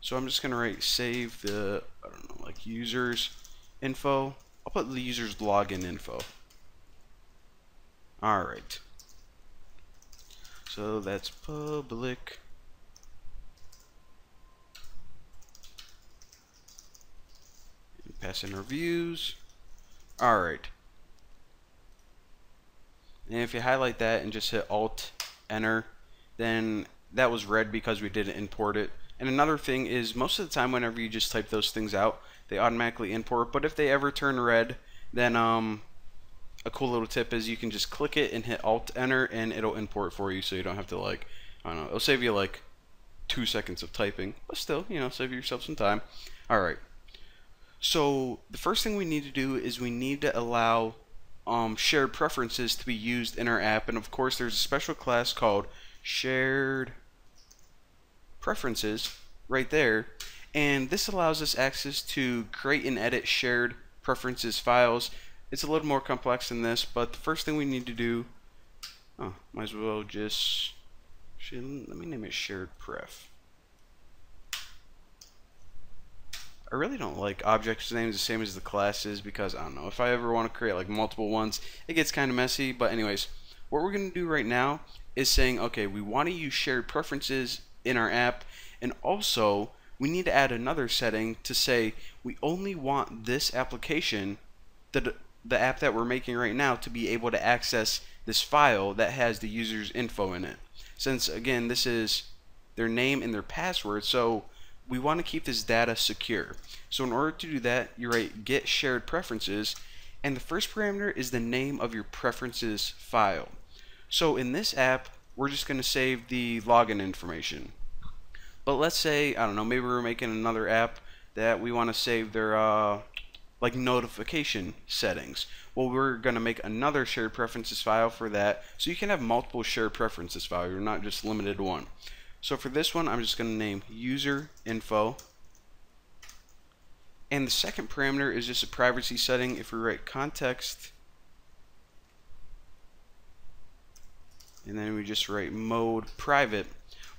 So I'm just gonna write save the, I don't know, like users info. I'll put the user's login info. Alright. So that's public. Pass in reviews. Alright. And if you highlight that and just hit Alt Enter, then that was red because we didn't import it. And another thing is, most of the time whenever you just type those things out, they automatically import. But if they ever turn red, then a cool little tip is you can just click it and hit Alt Enter and it'll import for you, so you don't have to, like, I don't know, it'll save you like 2 seconds of typing, but still, you know, save yourself some time. Alright, so the first thing we need to do is we need to allow shared preferences to be used in our app, and of course there's a special class called shared preferences right there, and this allows us access to create and edit shared preferences files. It's a little more complex than this, but the first thing we need to do, might as well just, let me name it shared pref. I really don't like object names the same as the classes because, I don't know, if I ever want to create like multiple ones, it gets kind of messy. But anyways, what we're going to do right now is saying, okay, we want to use shared preferences in our app, and also we need to add another setting to say we only want this application, the app that we're making right now, to be able to access this file that has the user's info in it. Since, again, this is their name and their password, so we want to keep this data secure. So in order to do that, you write get shared preferences, and the first parameter is the name of your preferences file. So in this app, we're just going to save the login information. But let's say, I don't know, maybe we're making another app that we want to save their like notification settings. Well, we're going to make another shared preferences file for that, so you can have multiple shared preferences files. You're not just limited to one. So for this one, I'm just going to name user info, and the second parameter is just a privacy setting. If we write context, and then we just write mode private,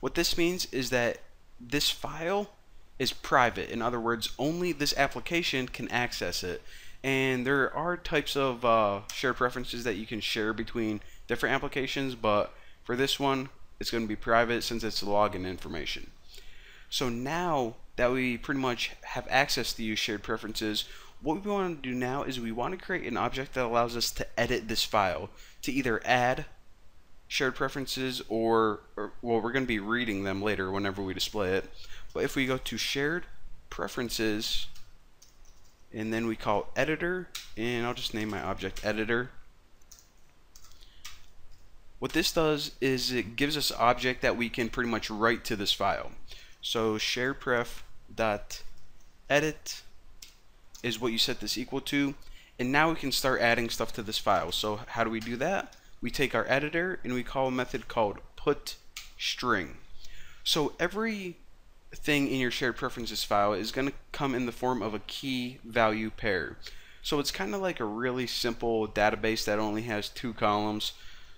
what this means is that this file is private. In other words, only this application can access it. And there are types of shared preferences that you can share between different applications, but for this one, it's going to be private since it's login information. So now that we pretty much have access to use shared preferences, what we want to do now is we want to create an object that allows us to edit this file, to either add shared preferences or well, we're going to be reading them later whenever we display it. But if we go to shared preferences and then we call editor, and I'll just name my object editor, what this does is it gives us an object that we can pretty much write to this file. So sharedpref.edit is what you set this equal to, and now we can start adding stuff to this file. So how do we do that? We take our editor and we call a method called putString. So every thing in your shared preferences file is going to come in the form of a key value pair. So it's kind of like a really simple database that only has 2 columns.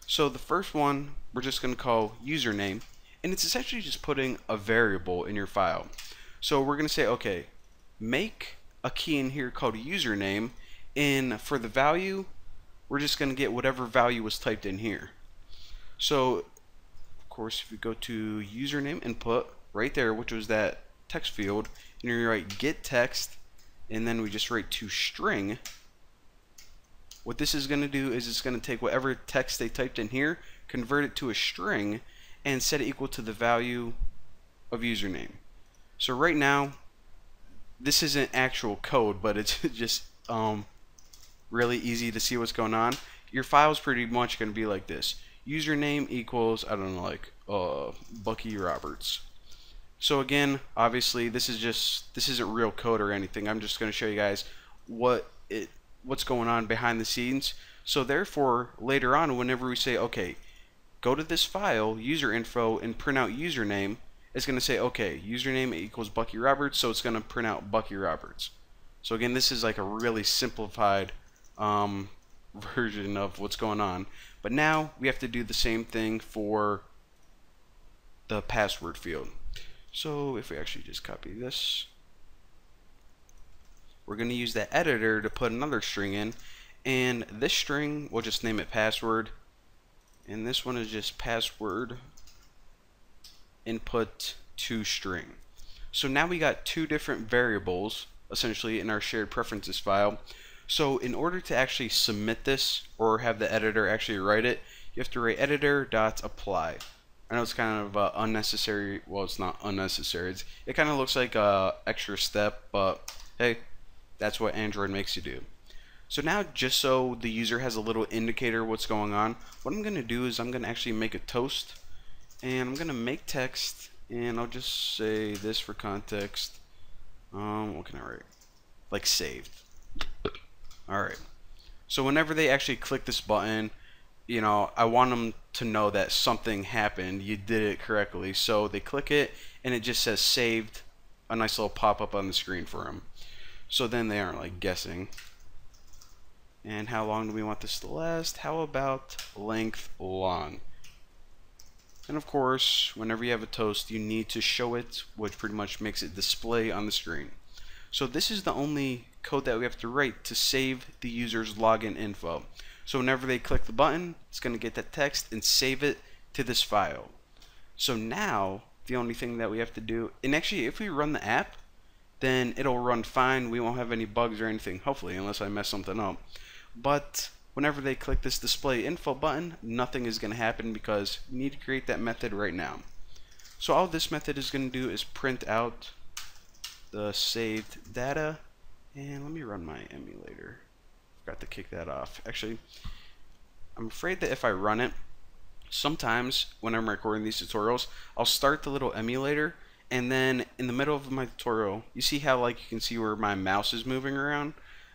So the first one we're just going to call username, and it's essentially just putting a variable in your file. So we're going to say, okay, make a key in here called username, and for the value we're just going to get whatever value was typed in here. So of course if we go to username input right there, which was that text field, and you write get text, and then we just write to string. What this is going to do is it's going to take whatever text they typed in here, convert it to a string, and set it equal to the value of username. So right now, this isn't actual code, but it's just really easy to see what's going on. Your file is pretty much going to be like this. Username equals, I don't know, like Bucky Roberts. So again, obviously this isn't real code or anything. I'm just going to show you guys what's going on behind the scenes. So therefore, later on, whenever we say, okay, go to this file, user info, and print out username, it's going to say, okay, username equals Bucky Roberts, so it's going to print out Bucky Roberts. So again, this is like a really simplified version of what's going on. But now we have to do the same thing for the password field. So if we actually just copy this, we're going to use that editor to put another string in, and this string, we'll just name it password, and this one is just password input to string. So now we got two different variables essentially in our shared preferences file. So in order to actually submit this or have the editor actually write it, you have to write editor.apply. I know it's kind of unnecessary. Well, it's not unnecessary. It kind of looks like a extra step, but hey, that's what Android makes you do. So now, just so the user has a little indicator of what's going on, what I'm going to do is I'm going to actually make a toast, and I'm going to make text, and I'll just say this for context. What can I write? Like saved. Alright. So whenever they actually click this button, you know, I want them to know that something happened. You did it correctly. So they click it, and it just says saved. A nice little pop-up on the screen for them. So then they aren't like guessing. And how long do we want this to last? How about length long? And of course, whenever you have a toast, you need to show it, which pretty much makes it display on the screen. So this is the only code that we have to write to save the user's login info. So whenever they click the button, it's going to get that text and save it to this file. So now, the only thing that we have to do, and actually if we run the app, then it'll run fine. We won't have any bugs or anything, hopefully, unless I mess something up. But whenever they click this display info button, nothing is going to happen because we need to create that method right now. So all this method is going to do is print out the saved data, and let me run my emulator. Forgot to kick that off. Actually, I'm afraid that if I run it, sometimes when I'm recording these tutorials, I'll start the little emulator, and then in the middle of my tutorial, you see how like you can see where my mouse is moving around?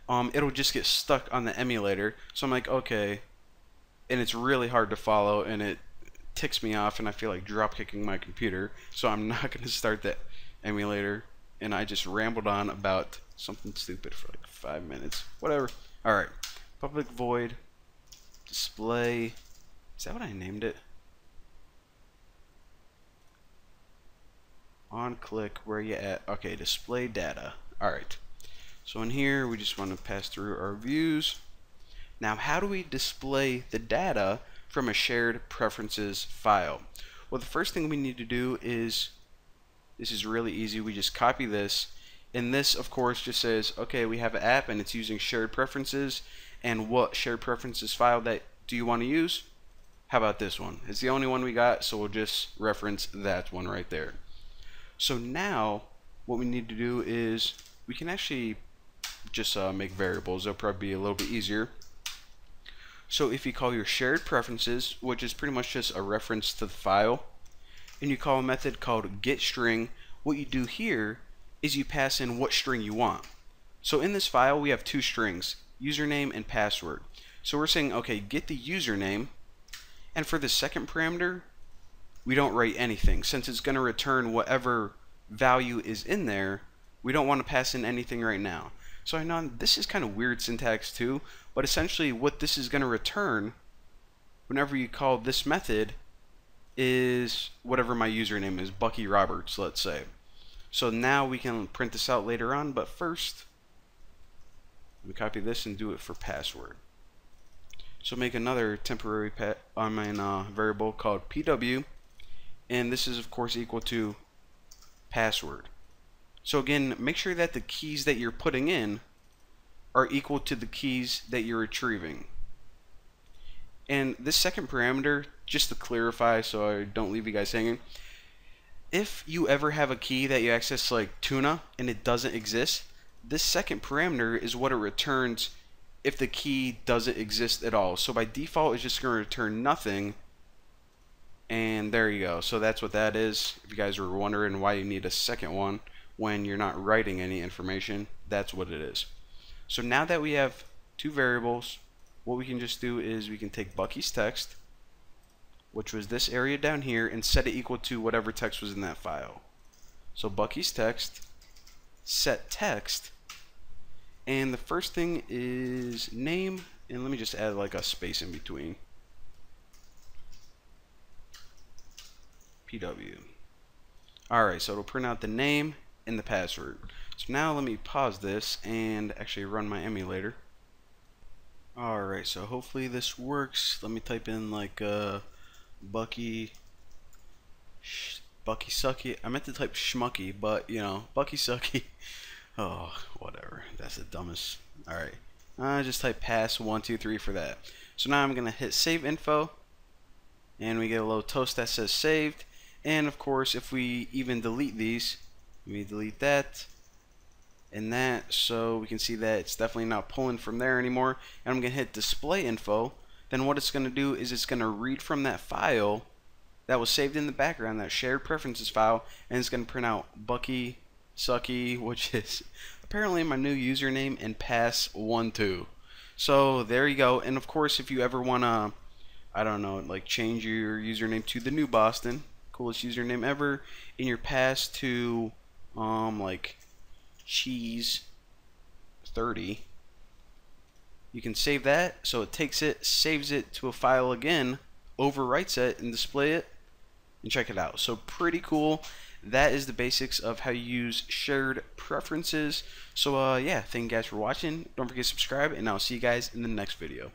It'll just get stuck on the emulator. So I'm like, okay, and it's really hard to follow, and it ticks me off, and I feel like drop kicking my computer. So I'm not going to start the emulator, and I just rambled on about something stupid for like 5 minutes. Whatever. Alright. Public void display. Is that what I named it? On click, where you at? Okay, display data. Alright. So in here, we just want to pass through our views. Now, how do we display the data from a shared preferences file? Well, the first thing we need to do is, this is really easy, we just copy this, and this, of course, just says, okay, we have an app, and it's using shared preferences, and what shared preferences file that do you want to use? How about this one? It's the only one we got, so we'll just reference that one right there. So now, what we need to do is, we can actually just make variables. It'll probably be a little bit easier. So if you call your shared preferences, which is pretty much just a reference to the file, and you call a method called getString, what you do here is you pass in what string you want. So in this file we have two strings, username and password. So we're saying, okay, get the username, and for the second parameter we don't write anything. Since it's going to return whatever value is in there, we don't want to pass in anything right now. So I know this is kind of weird syntax too, but essentially what this is going to return whenever you call this method is whatever my username is, Bucky Roberts, let's say. So now we can print this out later on, but first we copy this and do it for password. So make another temporary variable called pw, and this is of course equal to password. So again, make sure that the keys that you're putting in are equal to the keys that you're retrieving. And this second parameter, just to clarify so I don't leave you guys hanging, if you ever have a key that you access like tuna and it doesn't exist, this second parameter is what it returns if the key doesn't exist at all. So by default it's just going to return nothing, and there you go. So that's what that is. If you guys were wondering why you need a second one when you're not writing any information, that's what it is. So now that we have two variables, what we can just do is we can take Bucky's text, which was this area down here, and set it equal to whatever text was in that file. So Bucky's text, set text, and the first thing is name, and let me just add like a space in between. PW. Alright, so it'll print out the name and the password. So now let me pause this and actually run my emulator. Alright, so hopefully this works. Let me type in like Bucky Sucky. I meant to type Schmucky, but you know, Bucky Sucky. Oh, whatever. That's the dumbest. Alright. Just type pass 123 for that. So now I'm gonna hit save info, and we get a little toast that says saved. And of course, if we even delete these, we delete that and that, so we can see that it's definitely not pulling from there anymore. And I'm gonna hit display info. Then what it's gonna do is it's gonna read from that file that was saved in the background, that shared preferences file, and it's gonna print out Bucky Sucky, which is apparently my new username, and pass 12. So there you go. And of course, if you ever wanna, I don't know, like change your username to the New Boston, coolest username ever, in your pass to like cheese 30, you can save that. So it takes it, saves it to a file again, overwrites it, and display it, and check it out. So pretty cool. That is the basics of how you use shared preferences. So yeah, thank you guys for watching. Don't forget to subscribe, and I'll see you guys in the next video.